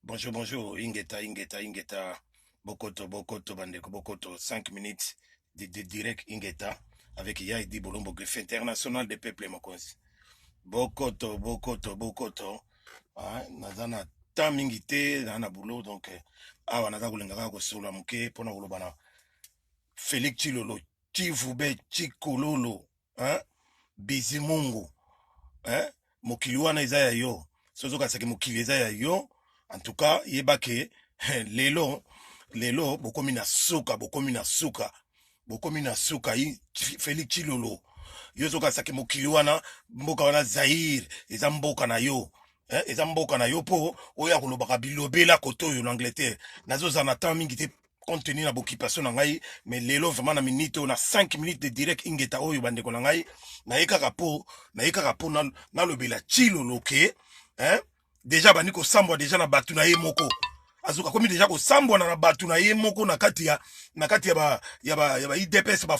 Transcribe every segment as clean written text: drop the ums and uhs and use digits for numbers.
Bonjour, bonjour. Ingeta. Bokoto, Bandeko, Bokoto. 5 minutes de direct Ingeta avec Yaidi Bolombo, greffe international des peuples Mokonzi. Bokoto. Ah, Nazana Tamingite, Nana Boulot, donc, Naza Kulengaka Kosola Muke, Pona Kulobana. Félix Chilolo, Chivube, Chikololo, Bizimungu, Mokili wana eza ya yo. Sozo kasaki mokili eza ya yo. En tout cas, yebake lelo bokomi na suka Félix Chilolo. Yo zoka saki mokili wana mboka wana Zaire, eza mboka na yo. Eza mboka na yo po oya kolobaka bilobela koto yo l'Angleterre. Nazo zana temps mingi te compte tenu na occupation na ngai, mais lelo vraiment na minute na 5 minutes de direct ingeta oyo bandeko na ngai. Na yekaka po na lobela Chilolo ke, déjà bani ko sambwa déjà na batu na ye moko. Azuka komi déjà ko sambwa na batu na ye moko na kati ya ba IDPS ba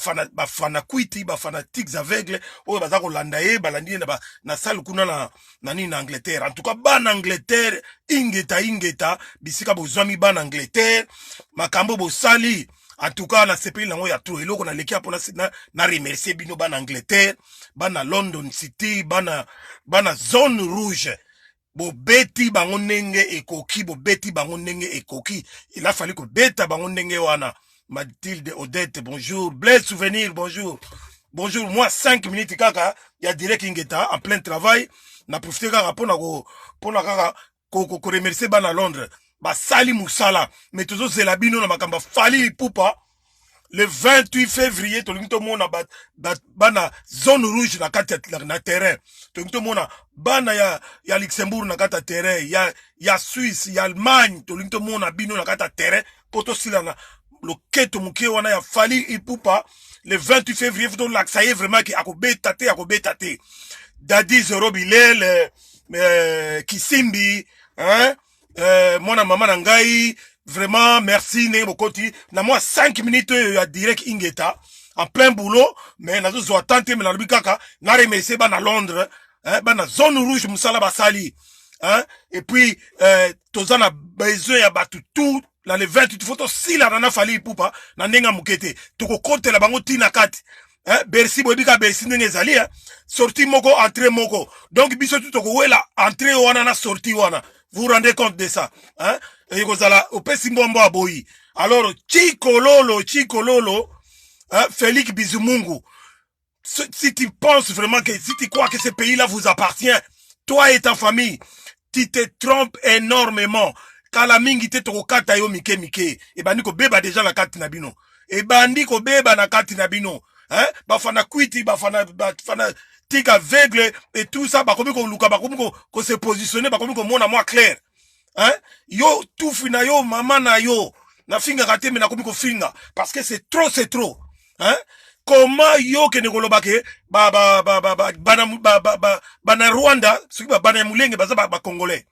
fana kwiti ba fanatiques aveugles oyo baza ko landa ye balandi na salle kuna na nini na Angleterre. En tout cas ban Angleterre ingeta bisika bozwami ban Angleterre makambo bosali. En tout cas, na CPI nango ya tout eloko na leki apona na remercier bino ban Angleterre, ban London City, ban zone rouge. Bobeti bango ndenge ekoki, il a fallu que beta bango ndenge wana. Mathilde Odette, bonjour. Blaise Souvenir, bonjour. Bonjour, moi 5 minutes kaka ya direct ingeta en plein travail. Na profiter kaka pona kaka ko remercier bana Londres. Ba sali musala, mais toujours zela bino na makamba fali pupa. Le 28 février, tolingto mona bana zone rouge na kati na terrain. Tolingto mona bana ya Luxembourg na kati terrain, ya Suisse, ya Allemagne, tolingto mona bino na kati terrain. Poto sila na loketo muke wana ya fali ipupa. Le 28 février, faut l'axaye vraiment ki akobetate. Dadi Zoro Bilel, Kisimbi, mona mama na ngai, vraiment merci ne bokoti na moi 5 minutes ya direct ingeta en plein boulot, mais nazo zo attente mais na lubikaka na remercier ba na Londres, na zone rouge musala basali, et puis tozana besoin ya batu tout la le 28 photo sila na fali pupa na ndenga mukete toko kote la bango tina kati. Bercy boyebika Bercy ndenge ezali, sortie moko entrée moko, donc biso tout toko wela entrée wana na sortie wana. Vous vous rendez compte de ça, et kozala opesi mbombo aboyi. Alors Chikololo, Félix Bizimungu, si tu penses vraiment que, si tu crois que ce pays-là vous appartient, toi et ta famille, tu te trompes énormément. Kala mingi te tokokata yo mike, e bandi ko beba déjà na kati na bino, e bandi ko beba na kati na bino, bafana kwiti, bafana tic aveugle et tout ça, bakomi ko luka, bakomi ko se positionner, bakomi ko mona moi clair, yo tout fina yo mama na yo na finga kate me na komi ko finga parce que c'est trop, comment yo ke nekoloba ke bana Rwanda soki bana mulenge baza ba congolais,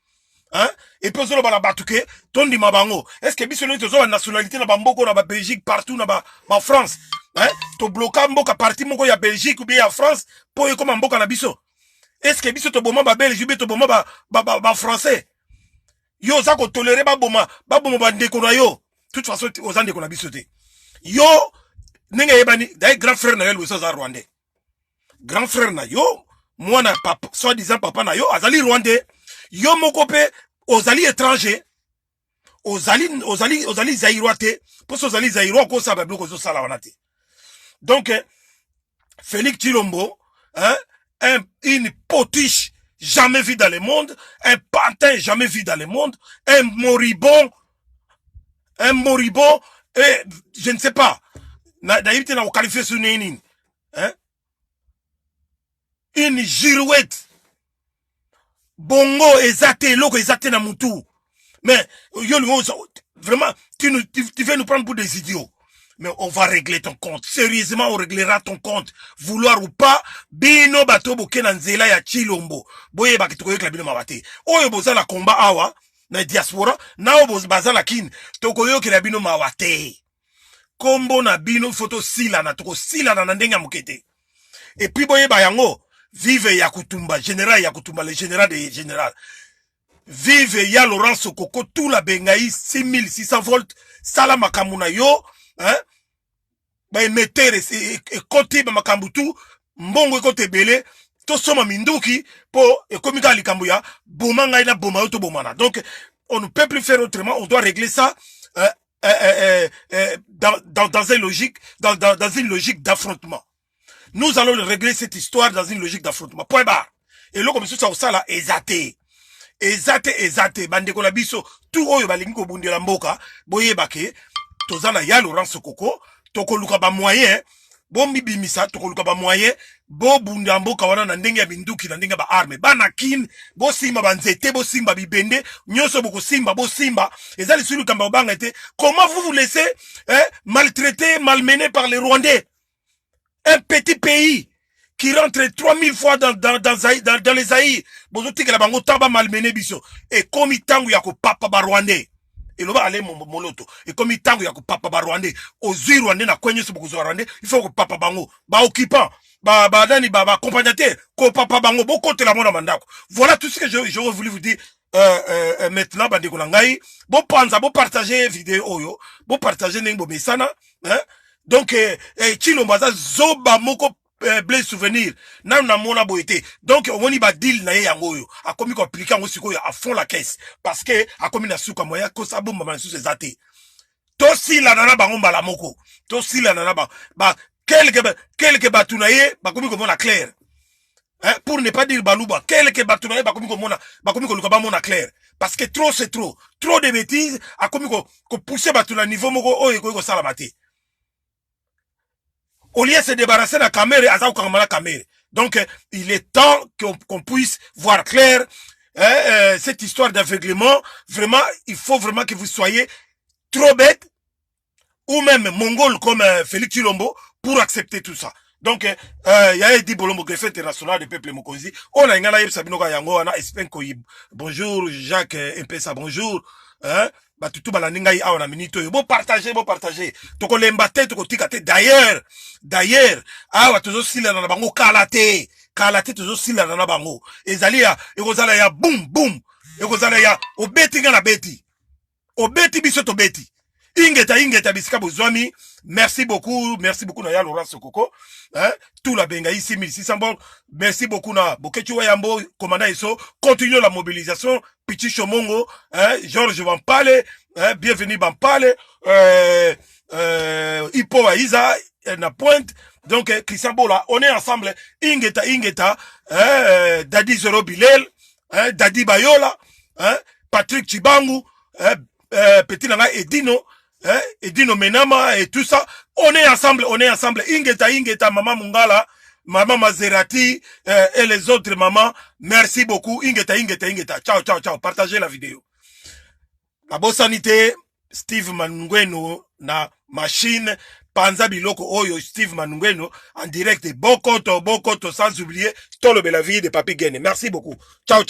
et puis ozolo bana batuke tondi mabango. Est-ce que biso nito zo nationalité na bamboko na ba Belgique partout na ba France, to bloka mboka parti moko ya Belgique ou bien ya France po e comme mboka na biso? Est-ce que biso to boma ba Belgique be to boma ba français? Yo za ko tolérer ba boma ba ndeko na yo. Toute façon aux ndeko na biso te. Yo nenga yebani dai grand frère na yo za rwandais. Grand frère na yo, moi na papa, soi-disant papa na yo azali rwandais. Yo moko pe ozali étranger. Ozali zaïrois te. Pour ozali zaïrois ko sa ba bloko zo sala wana te. Donc Félix Chilombo, une potiche jamais vu dans le monde, un pantin jamais vu dans le monde, un moribond, et je ne sais pas, d'ailleurs na qualifié sur une girouette, bongo ezate, loko ezate na mutu, mais yo vraiment, tu veux nous prendre pour des idiots. Mais on va régler ton compte. Sérieusement, on réglera ton compte. Vouloir ou pas, bino bato boke na nzela ya Chilombo. Boye bakitoko yek la bino mabate. Oyo boza la combat awa, na diaspora, na oyo boza la kin, toko yoke la bino mawate. Kombo na bino photo sila na toko sila na ndenga mukete. Et puis boye bayango, vive Yakutumba, général Yakutumba, le général des généraux. vive ya Laurent Sokoko tout la bengaï 6600 volts sala makamuna yo hein ba émetteur et côté ba makambutu mbongo côté belé to soma minduki po ekomika likambo ya boma ngai na boma yo to bomana. Donc on ne peut plus faire autrement, on doit régler ça dans une logique d'affrontement. Nous allons régler cette histoire dans une logique d'affrontement. Point barre. Et là, comme ça là, ezate, bandeko na biso, tout oyo balingi ko bundela mboka, boye bake, tozana ya Laurent Sokoko, toko luka ba moyen, bo mibimisa, toko luka ba moyen, bo bunda mboka wana na ndenge ya binduki, na ndenge ba arme, bana kin, bo simba banzete, bo simba bibende, nyoso boko simba, bo simba, ezali sulu kamba obanga ete, comment vous laissez, maltraiter, malmener par les Rwandais? Un petit pays qui rentre 3000 fois dans les Zaïre. Bozotik la bango taba malmené biso. Et comme itangu yako papa ba Rwandais. Et l'on va aller moloto. Et comme itangu yako papa ba Rwandais. Aux Zui Rwandais na kwenye so bokuzo Rwandais. Il faut que papa bango. Ba occupant. Ba dani ba accompagnateur. Ko papa bango. Bo kote la mona mandako. Voilà tout ce que j'aurais voulu vous dire. Maintenant, bandeko nangai. Bo panza, bo partager vidéo oyo. Bo partager nengo mesana. Hein? Donc, Chilombaza zoba moko blé souvenir. Nan na mona boité. Donc, on y ba deal na ye yangoyo. A komi ko appliquer ngo sikoyo à fond la caisse. Parce que, a komi na suka moya, ko sabo mama sous ses athées. To si la nana bango mbala moko. To si la nana ba, quelques batunaye, ba komi ko mona clair. Hein, pour ne pas dire balouba, quelques batunaye, ba komi ko luka ba mona clair. Parce que trop c'est trop. Trop de bêtises, a komi ko pousser batuna niveau moko, oye ko salamate. Au lieu de se débarrasser de la caméra, donc il est temps qu'on puisse voir clair cette histoire d'aveuglement. Vraiment, il faut vraiment que vous soyez trop bête ou même mongol comme Félix Chilombo pour accepter tout ça. Donc, il y a dit Bolombo greffe international de peuple Mokonzi. On a un Sabinoka Yango, bonjour Jacques Mpesa, bonjour. Hein? Batutu balaninga yi awa na minito yo. Bo partager. Toko lembate, toko tikate. D'ailleurs, awa tozo sila na bango kalate tozo sila na bango. Ezali ya, ekozala ya boum. Ekozala ya, obeti nga na beti. Obeti biso to beti. Ingeta bisika bozwami. Merci beaucoup na ya Laurent Sokoko. Hein? Tout la benga ici 1600 bon. Merci beaucoup na Bokechi Wayambo, commandant Isso. Continuez la mobilisation. Pichi Chomongo, hein? Georges Vampale, hein? Bienvenue Vampale, Hippo Aiza, na Pointe. Donc, Christian Bola, on est ensemble. Ingeta, hein? Dadi Zoro Bilel, hein? Dadi Bayola, hein? Patrick Chibangu, hein? Petit Nanga Edino, hein? Edino Menama et tout ça. On est ensemble. Ingeta, Maman Mungala, Maman Maserati et les autres mamans. Merci beaucoup. Ingeta. Ciao. Partagez la vidéo. La bonne sanité, Steve Manungweno na machine. Panza Biloko Oyo, Steve Manungweno, en direct de Bokoto, sans oublier Tolo Belavie de Papi Gene. Merci beaucoup. Ciao.